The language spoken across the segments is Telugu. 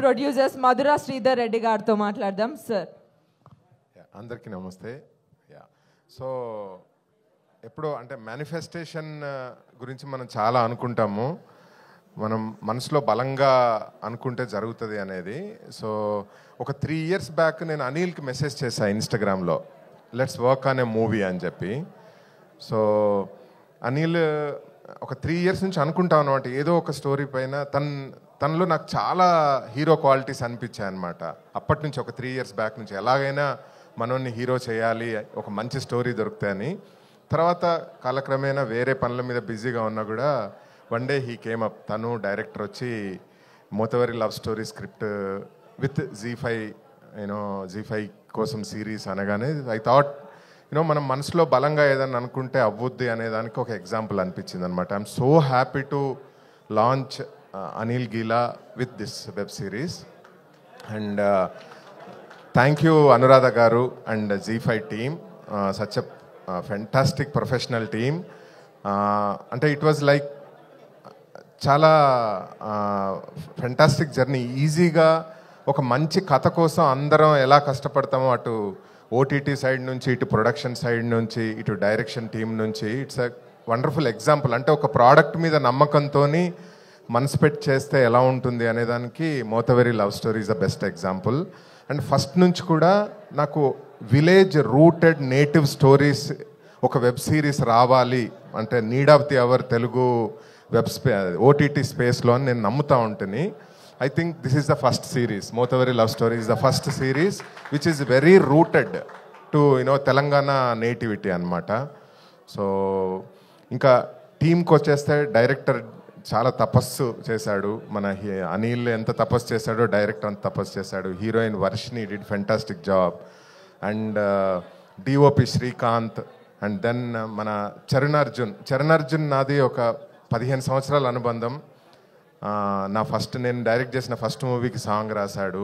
ప్రొడ్యూసర్స్ మధురా శ్రీధర్ రెడ్డి గారితో మాట్లాడదాం సార్. అందరికీ నమస్తే. సో ఎప్పుడో అంటే మేనిఫెస్టేషన్ గురించి మనం చాలా అనుకుంటాము, మనం మనసులో బలంగా అనుకుంటే జరుగుతుంది అనేది. సో ఒక 3 years బ్యాక్ నేను అనిల్కి మెసేజ్ చేశాను ఇన్స్టాగ్రామ్లో, let's work on a movie అని చెప్పి. సో అనిల్ ఒక 3 years నుంచి అనుకుంటా అనమాట ఏదో ఒక స్టోరీ పైన. తనలో నాకు చాలా హీరో క్వాలిటీస్ అనిపించాయి అనమాట. అప్పటి నుంచి ఒక 3 years బ్యాక్ నుంచి ఎలాగైనా మనోని హీరో చేయాలి, ఒక మంచి స్టోరీ దొరుకుతాయని. తర్వాత కాలక్రమేణా వేరే పనుల మీద బిజీగా ఉన్నా కూడా one day he came up. తను డైరెక్టర్ వచ్చి Mothevari love story script with ZEE5 ZEE5 కోసం సిరీస్ అనగానే ఐ థాట్ మనం మనసులో బలంగా ఏదన్నా అనుకుంటే అవ్వుద్ది అనే దానికి ఒక ఎగ్జాంపుల్ అనిపించింది అనమాట. I'm so happy to launch Anil Geela with this web series. And thank you Anuradha garu and ZEE5 team, such a fantastic professional team. అంటే ఇట్ వాజ్ లైక్ చాలా ఫెంటాస్టిక్ జర్నీ. ఈజీగా ఒక మంచి కథ కోసం అందరం ఎలా కష్టపడతామో, అటు ఓటీటీ సైడ్ నుంచి, ఇటు ప్రొడక్షన్ సైడ్ నుంచి, ఇటు డైరెక్షన్ టీం నుంచి, ఇట్స్ అ వండర్ఫుల్ ఎగ్జాంపుల్. అంటే ఒక ప్రోడక్ట్ మీద నమ్మకంతో మనసు పెట్టి చేస్తే ఎలా ఉంటుంది అనేదానికి Mothevari love story is the best example. And first నుంచి కూడా నాకు విలేజ్ రూటెడ్ నేటివ్ స్టోరీస్ ఒక వెబ్ సిరీస్ రావాలి అంటే need of the hour Telugu OTT స్పేస్లో అని నేను నమ్ముతా ఉంటుంది. I think this is the first series. Mothavari Love Story is the first series which is very rooted to Telangana nativity anamata. So ఇంకా టీంకి వచ్చేస్తే డైరెక్టర్ చాలా తపస్సు చేశాడు. మన అనిల్ ఎంత తపస్సు చేశాడో డైరెక్టర్ అంత తపస్సు చేశాడు. Heroine Varshini did fantastic job. And DOP Srikanth. And then మన చరణ్ అర్జున్ నాది ఒక 15 సంవత్సరాల అనుబంధం. నేను డైరెక్ట్ చేసిన ఫస్ట్ మూవీకి సాంగ్ రాశాడు.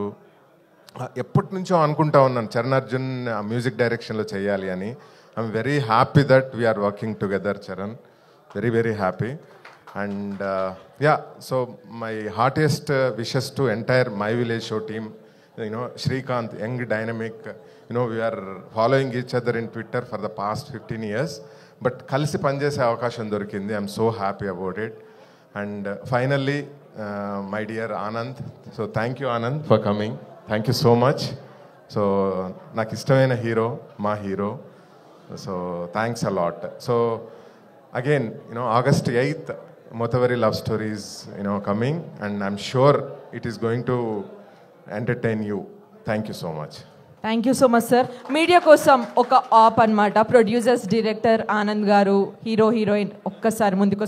ఎప్పటి నుంచో అనుకుంటా ఉన్నాను చరణ్ అర్జున్ మ్యూజిక్ డైరెక్షన్లో చేయాలి అని. I'm very happy that we're working together Charan, very very happy. And so my heartiest wishes to entire my village show team. Srikanth, young dynamic, we're following each other in Twitter for the past 15 years. But కలిసి పనిచేసే అవకాశం దొరికింది. I'm so happy about it. And finally, my dear Anand. So thank you Anand for coming. Thank you so much. So నాకు ఇష్టమైన హీరో, మా hero. So thanks a lot. So again, August 8th, Mothavari Love Story is coming, and I'm sure it is going to entertain you. Thank you so much. Thank you so much sir. Media కోసం ఒక ఆప్ అన్నమాట. ప్రొడ్యూసర్స్, డైరెక్టర్ ఆనంద్ గారు, హీరో హీరోయిన్ ఒక్కసారి ముందుకు